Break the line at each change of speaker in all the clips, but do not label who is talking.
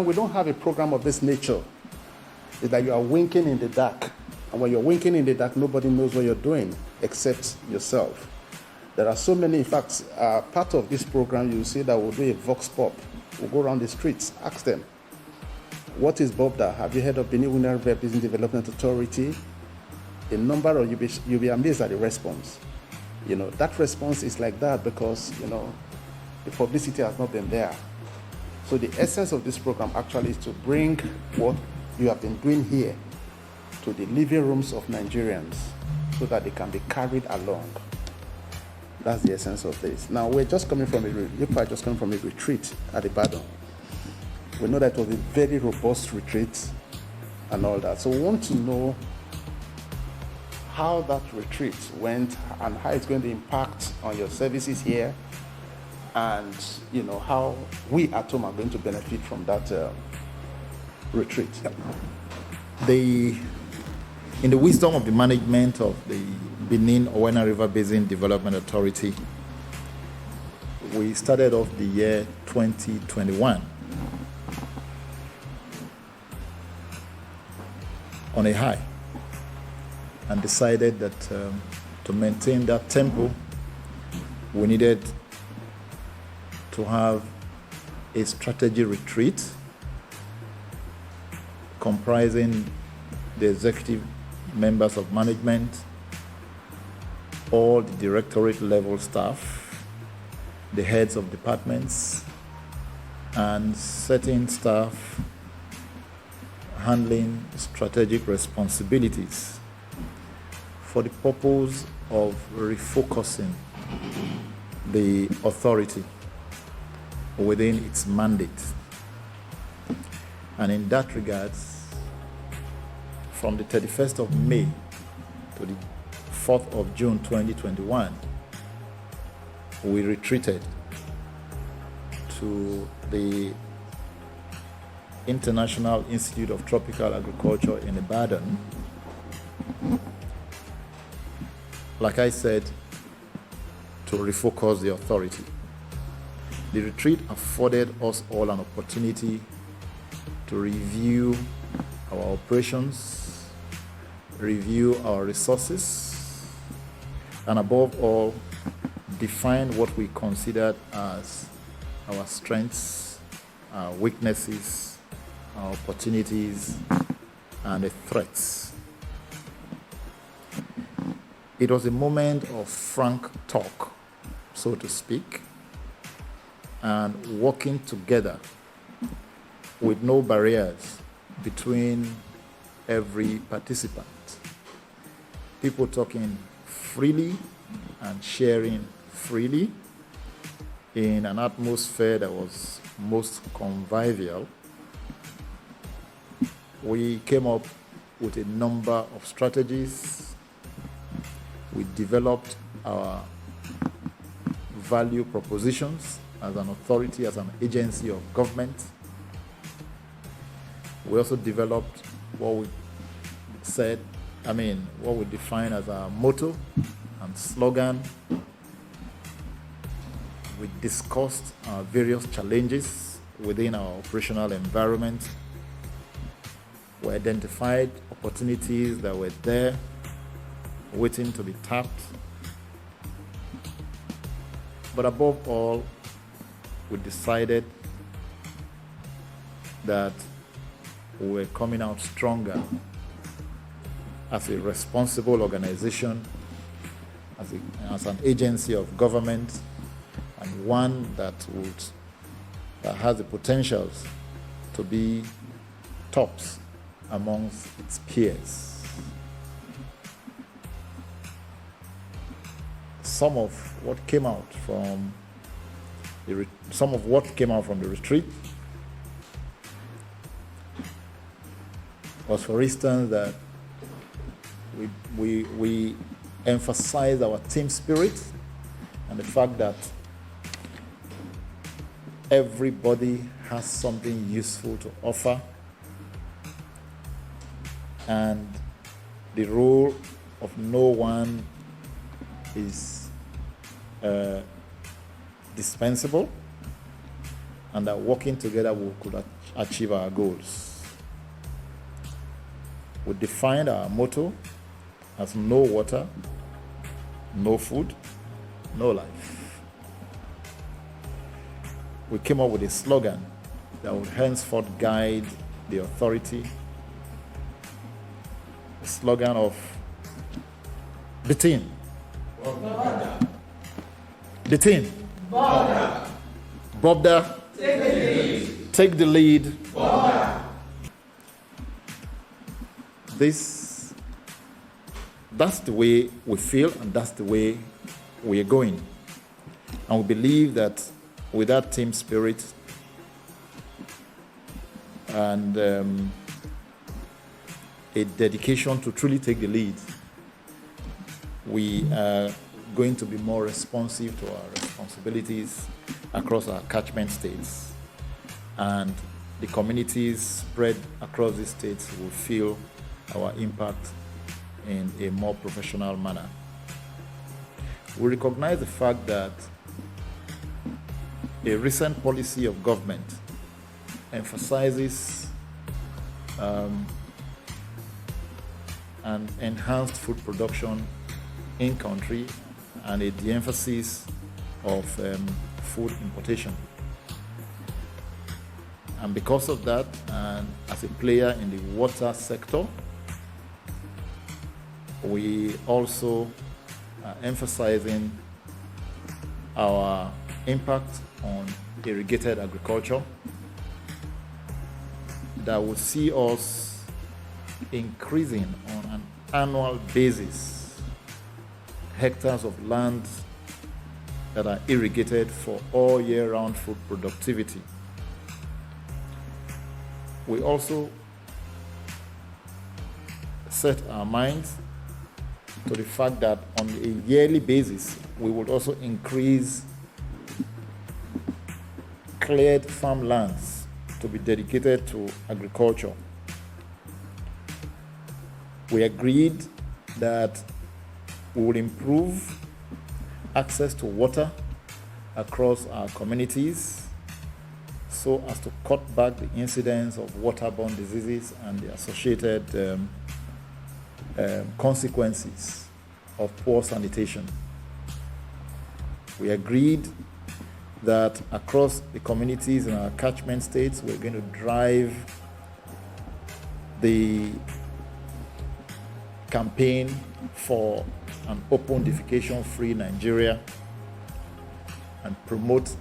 we don't have a program of this nature. It's that you are winking in the dark. And when you're winking in the dark, nobody knows what you're doing except yourself. There are so many, in fact, part of this program, you see that we'll do a vox pop. We'll go around the streets, ask them, what is Borbda? Have you heard of Benin Women Business Development Authority? A number of, you'll be amazed at the response. That response is like that because, the publicity has not been there. So the essence of this program actually is to bring what you have been doing here to the living rooms of Nigerians so that they can be carried along. That's the essence of this. Now, we're just coming from a retreat at Ibadan. We know that it was a very robust retreat and all that. So we want to know how that retreat went and how it's going to impact on your services here, and how we at home are going to benefit from that retreat.
In the wisdom of the management of the Benin Owena River Basin Development Authority, we started off the year 2021 on a high and decided that to maintain that tempo, we needed to have a strategy retreat comprising the executive members of management, all the directorate level staff, the heads of departments, and certain staff handling strategic responsibilities for the purpose of refocusing the authority within its mandate. And in that regard, from the 31st of May to the 4th of June 2021, we retreated to the International Institute of Tropical Agriculture in Ibadan. Like I said, to refocus the authority. The retreat afforded us all an opportunity to review our operations, review our resources, and above all, define what we considered as our strengths, our weaknesses, our opportunities, and the threats. It was a moment of frank talk, so to speak, and working together with no barriers between every participant. People talking freely and sharing freely in an atmosphere that was most convivial. We came up with a number of strategies. We developed our value propositions as an authority, as an agency of government. We also developed what we define as our motto and slogan. We discussed our various challenges within our operational environment. We identified opportunities that were there, waiting to be tapped. But above all, we decided that we were coming out stronger as a responsible organization, as an agency of government, and one that has the potentials to be tops amongst its peers. Some of what came out from the retreat was, for instance, that we emphasized our team spirit and the fact that everybody has something useful to offer, and the role of no one is dispensable, and that working together we could achieve our goals. We defined our motto as no water, no food, no life. We came up with a slogan that would henceforth guide the authority. A slogan of the team. The team. Borbda. Take the lead. That's the way we feel, and that's the way we are going. And we believe that with that team spirit and a dedication to truly take the lead, we are going to be more responsive to our responsibilities across our catchment states. And the communities spread across the states will feel our impact in a more professional manner. We recognize the fact that a recent policy of government emphasizes an enhanced food production in country and a de-emphasis of food importation. And because of that, and as a player in the water sector, we also are emphasizing our impact on irrigated agriculture that will see us increasing on an annual basis hectares of land that are irrigated for all year-round food productivity. We also set our minds to the fact that on a yearly basis, we would also increase cleared farmlands to be dedicated to agriculture. We agreed that we will improve access to water across our communities so as to cut back the incidence of waterborne diseases and the associated consequences of poor sanitation. We agreed that across the communities in our catchment states, we're going to drive the campaign for an open defecation-free Nigeria and promote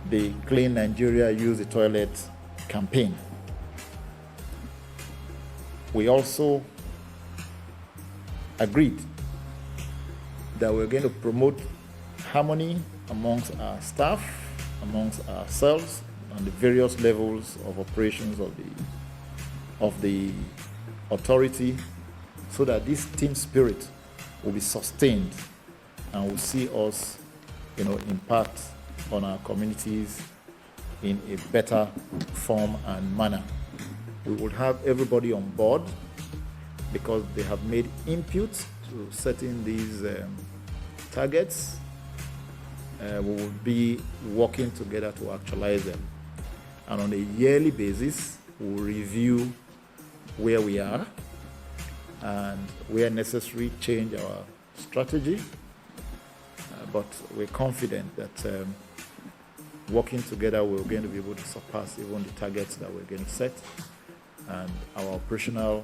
the Clean Nigeria Use the Toilet campaign. We also agreed that we're going to promote harmony amongst our staff, amongst ourselves, on the various levels of operations of the authority, so that this team spirit will be sustained and will see us, impact on our communities in a better form and manner. We will have everybody on board because they have made inputs to setting these targets. We will be working together to actualize them. And on a yearly basis, we'll review where we are and where necessary, change our strategy. But we're confident that working together, we're going to be able to surpass even the targets that we're going to set. And our operational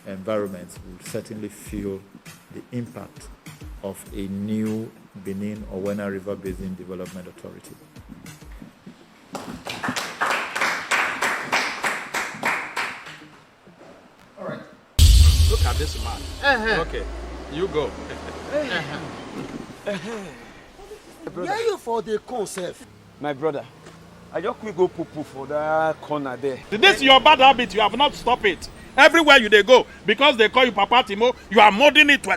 environments will certainly feel the impact of a new Benin Owena River Basin Development Authority.
All right. Look at this man. Okay, you go.
Where you for the concept?
My brother, I just quick go poo for that corner there.
This is your bad habit. You have not stopped it. Everywhere you they go, because they call you Papa Timo, you are molding it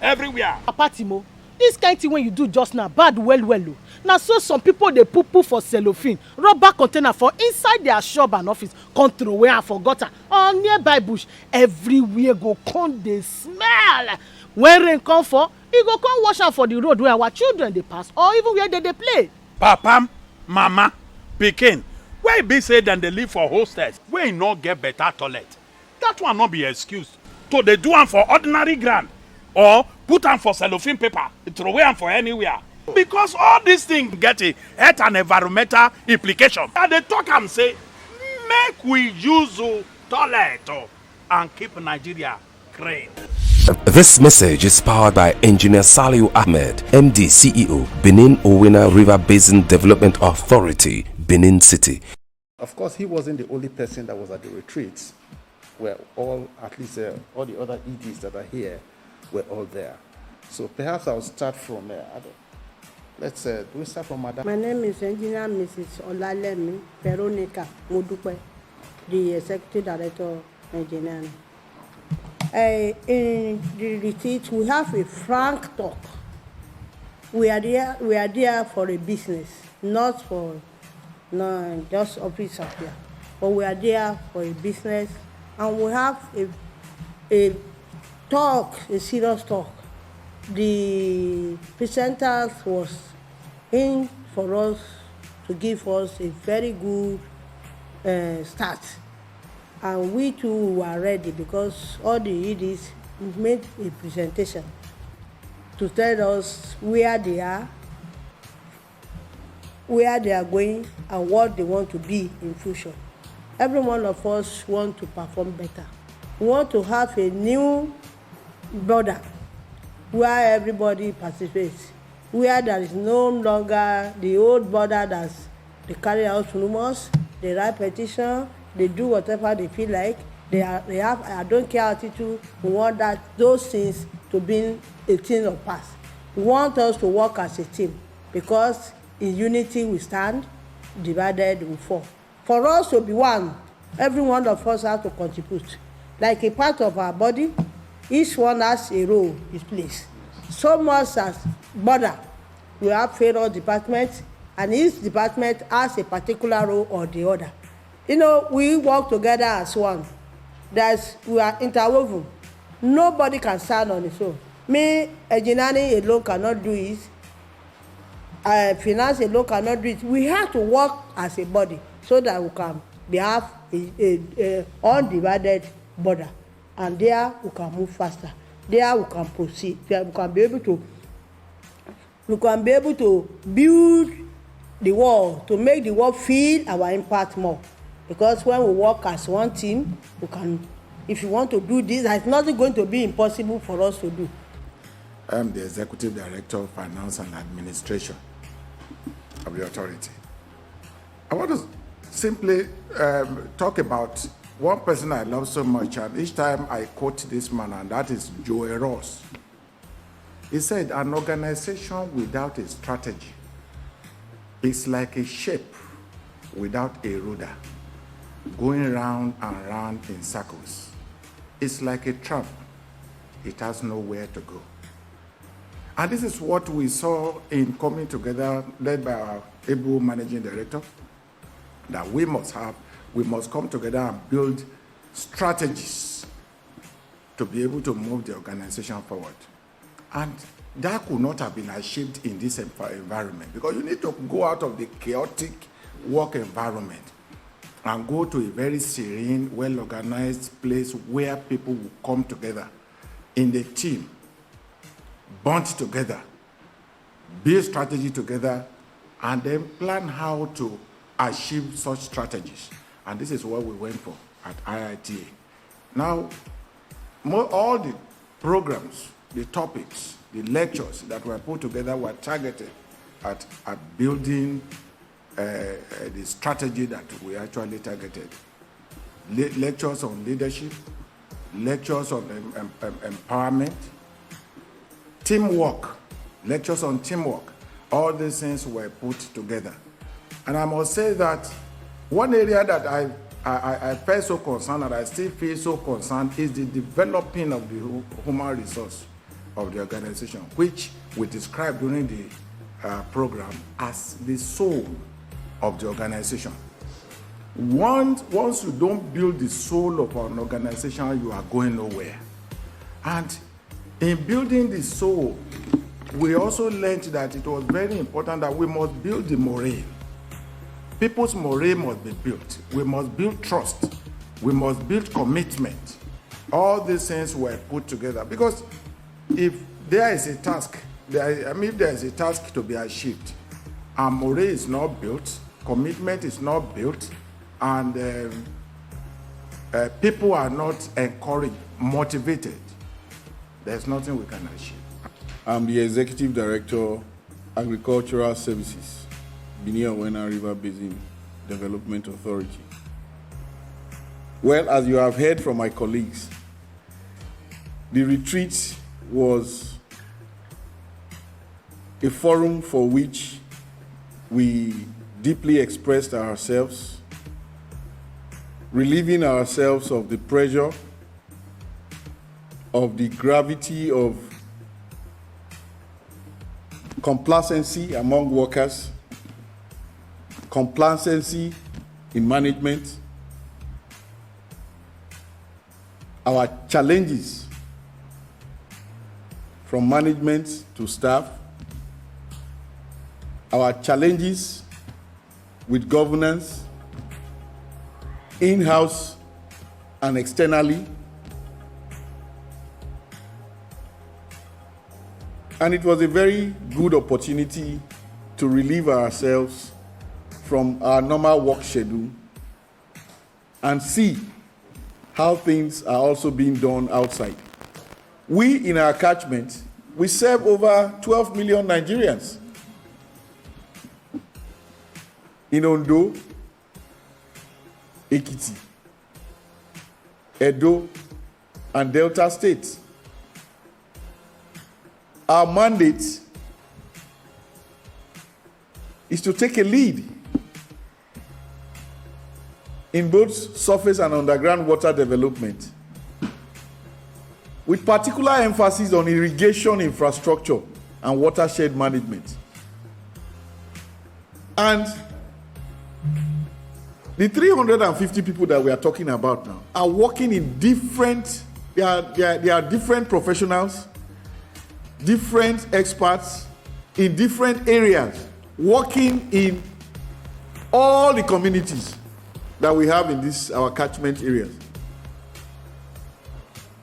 everywhere.
Papa Timo, this kind of thing when you do just now, bad well. Now so some people they poo for cellophane, rubber container for inside their shop and office, come throw away and forgot or nearby bush. Everywhere go come they smell. When rain come for, you go come wash out for the road where our children they pass or even where they play.
Papa, Mama, Pikin, Where be say then they live for hostels, where no get better toilet. That one not be excuse. So they do am for ordinary ground or put am for cellophane paper, throw away am for anywhere. Because all these things get a health and environmental implication. And they talk and say, make we use toilet and keep Nigeria clean.
This message is powered by Engineer Saliu Ahmed, MD CEO, Benin Owena River Basin Development Authority, Benin City.
Of course, he wasn't the only person that was at the retreats, where all, at least all the other EDs that are here, were all there. So perhaps I'll start from let's do we start from Madam?
My name is Engineer Mrs. Olalemi Veronica Modupe, the Executive Director of Engineering. In the retreat, we have a frank talk. We are there for a business, not for just office up here. But we are there for a business, and we have a talk, a serious talk. The presenters was in for us to give us a very good start. And we too were ready because all the EDs made a presentation to tell us where they are going, and what they want to be in future. Every one of us want to perform better. We want to have a new border where everybody participates, where there is no longer the old border that's they carry out rumors, they write petition, they do whatever they feel like. They have I don't care attitude. We want those things to be a thing of past. We want us to work as a team, because in unity we stand, divided we fall. For us to be one, every one of us has to contribute. Like a part of our body, each one has a role, its place. So much as border, we have federal department, and each department has a particular role or the other. You know, we work together as one. We are interwoven. Nobody can stand on its own. Me, engineering alone cannot do it. Finance alone cannot do it. We have to work as a body so that we can have a undivided border, and there we can move faster. There we can proceed. We can be able to build the wall, to make the wall feel our impact more. Because when we work as one team, we can. If you want to do this, it's not going to be impossible for us to do.
I'm the Executive Director of Finance and Administration of the authority. I want to simply talk about one person I love so much, and each time I quote this man, and that is Joe Ross. He said, an organization without a strategy is like a ship without a rudder, going round and round in circles. It's like a tramp. It has nowhere to go. And this is what we saw in coming together, led by our able managing director, that we must come together and build strategies to be able to move the organization forward. And that could not have been achieved in this environment, because you need to go out of the chaotic work environment and go to a very serene, well-organized place where people will come together in the team, bond together, build strategy together, and then plan how to achieve such strategies. And this is what we went for at IITA. Now, all the programs, the topics, the lectures that were put together were targeted at building the strategy that we actually targeted. Lectures on leadership, lectures on empowerment, teamwork, lectures on teamwork. All these things were put together. And I must say that one area that I felt so concerned, and I still feel so concerned, is the developing of the human resource of the organization, which we described during the program as the soul of the organization. Once you don't build the soul of an organization, you are going nowhere. And in building the soul, we also learned that it was very important that we must build the morale. people's morale must be built. We must build trust. We must build commitment. All these things were put together because if there is a task, if there is a task to be achieved, and morale is not built, commitment is not built, and people are not encouraged, motivated, there's nothing we can achieve.
I'm the Executive Director, Agricultural Services, Borbda U River Basin Development Authority. Well, as you have heard from my colleagues, the retreat was a forum for which we deeply expressed ourselves, relieving ourselves of the pressure, of the gravity of complacency among workers, complacency in management, our challenges from management to staff, our challenges with governance, in-house and externally. And it was a very good opportunity to relieve ourselves from our normal work schedule and see how things are also being done outside. We, in our catchment, we serve over 12 million Nigerians. In Ondo, Ekiti, Edo, and Delta states. Our mandate is to take a lead in both surface and underground water development, with particular emphasis on irrigation infrastructure and watershed management. And the 350 people that we are talking about now are working in different, they are different professionals, different experts in different areas, working in all the communities that we have in this, our catchment areas.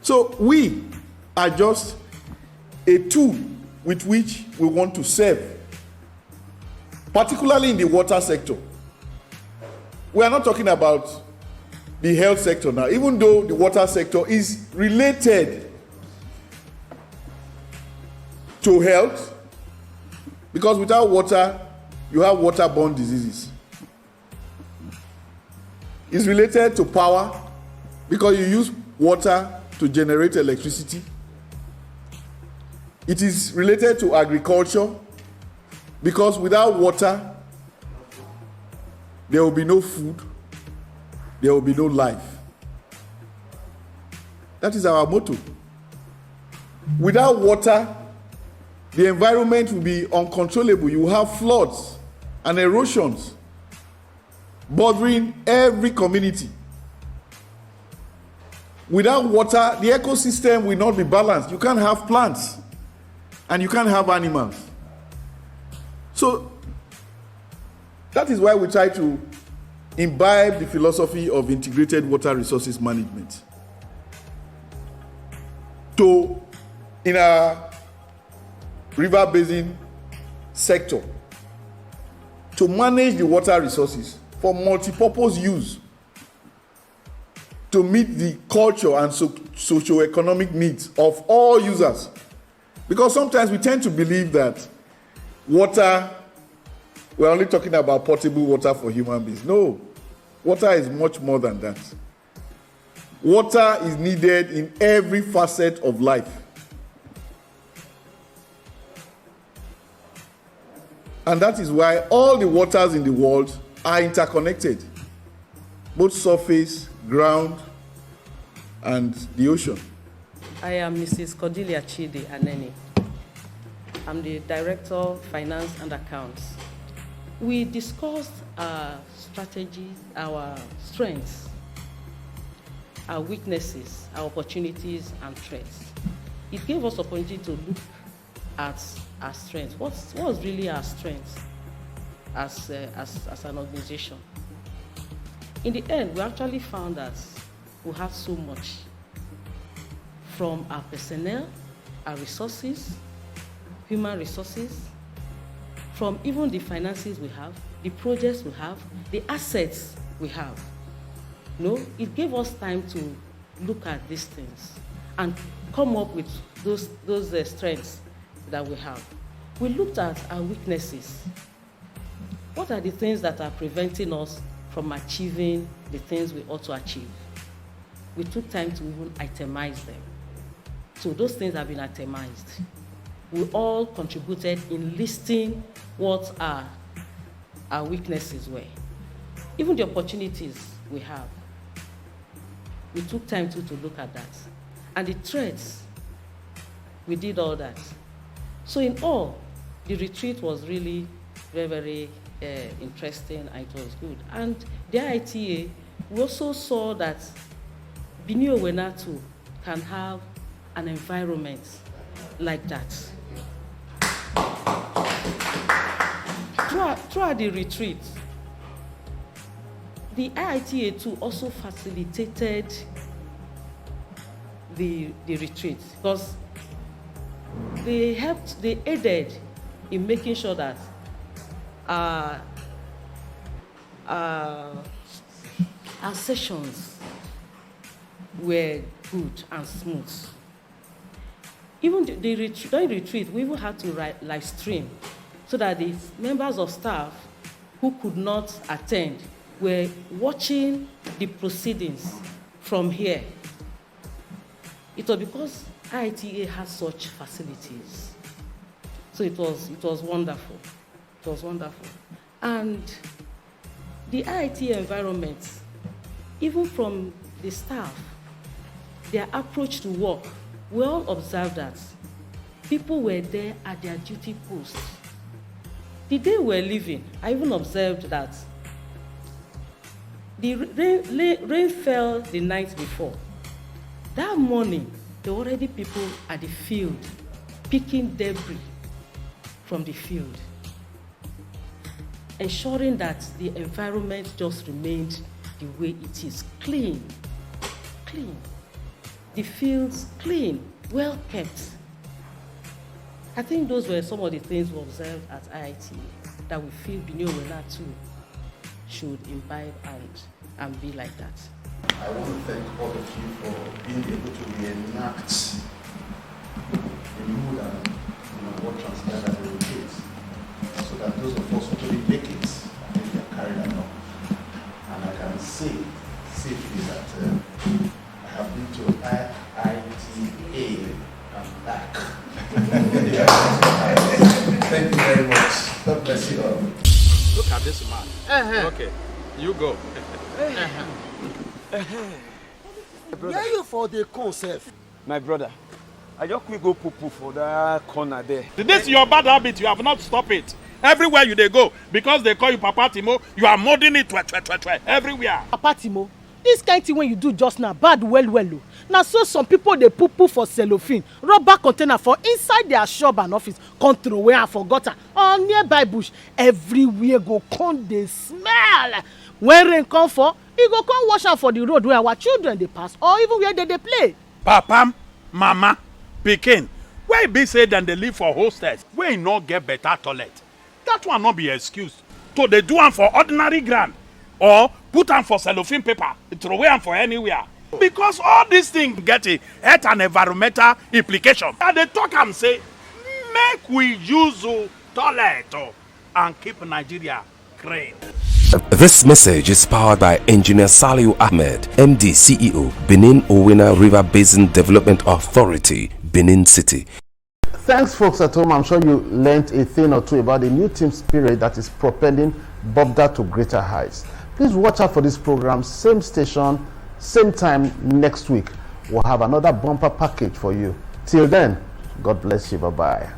So we are just a tool with which we want to serve, particularly in the water sector. We are not talking about the health sector now, even though the water sector is related to health, because without water, you have waterborne diseases. It's related to power, because you use water to generate electricity. It is related to agriculture, because without water, there will be no food, there will be no life. That is our motto. Without water, the environment will be uncontrollable. You will have floods and erosions bothering every community. Without water, the ecosystem will not be balanced. You can't have plants and you can't have animals. So that is why we try to imbibe the philosophy of integrated water resources management. In our river basin sector, to manage the water resources for multi-purpose use, to meet the culture and socio-economic needs of all users. Because sometimes we tend to believe that water, we're only talking about potable water for human beings. No, water is much more than that. Water is needed in every facet of life. And that is why all the waters in the world are interconnected, both surface, ground, and the ocean.
I am Mrs. Cordelia Chidi Aneni. I'm the Director of Finance and Accounts. We discussed our strategies, our strengths, our weaknesses, our opportunities, and threats. It gave us opportunity to look at our strengths. What's really our strengths? as an organization. In the end, we actually found that we have so much from our personnel, our resources, human resources, from even the finances we have, the projects we have, the assets we have. It gave us time to look at these things and come up with those strengths that we have. We looked at our weaknesses. What are the things that are preventing us from achieving the things we ought to achieve? We took time to even itemize them. So those things have been itemized. We all contributed in listing what our weaknesses were. Even the opportunities we have. We took time to look at that. And the threats, we did all that. So in all, the retreat was really very, very interesting, and it was good. And the IITA, we also saw that Benin Owena can have an environment like that. Throughout the retreat, the IITA too also facilitated the retreat because they aided in making sure that our sessions were good and smooth. Even during the retreat, we even had to live stream so that the members of staff who could not attend were watching the proceedings from here. It was because IITA has such facilities. So it was wonderful. It was wonderful. And the IITA environment, even from the staff, their approach to work, we all observed that people were there at their duty posts. The day we were leaving, I even observed that the rain fell the night before. That morning, there were already people at the field picking debris from the field, ensuring that the environment just remained the way it is, clean. The fields clean, well kept. I think those were some of the things we observed at IITA that we feel Benin Owena too should imbibe and be like that.
I want to thank all of you for being able to reenact the mood and what transpired at the retreat, so that those of us who couldn't make it, I think we are carried along. And I can say safely that I have been to IITA and back. Thank you very much. God bless you all.
Look at this man. Okay, you go.
Where you for the concept? My brother, I just quick go poo for that corner there.
This is your bad habit. You have not stopped it. Everywhere you they go, because they call you Papa Timo, you are molding it everywhere.
Papa Timo, this kind of thing when you do just now, bad well. Now so some people they poo for cellophane, rubber container for inside their shop and office, come throw away and forgot her. On nearby bush, everywhere go come they smell. When rain come for, you go come wash out for the road where our children they pass, or even where they play.
Papa, mama, pikin, where be say then they live for hostels, where not get better toilet. That one not be excuse. So they do one for ordinary ground, or put on for cellophane paper, throw away for anywhere. Because all these things get a health and environmental implication. And they talk and say, make we use toilet and keep Nigeria clean.
This message is powered by Engineer Saliu Ahmed, MD CEO, Benin Owena River Basin Development Authority, Benin City.
Thanks, folks at home. I'm sure you learned a thing or two about the new team spirit that is propelling Borbda to greater heights. Please watch out for this program, same station, same time next week. We'll have another bumper package for you. Till then, God bless you. Bye-bye.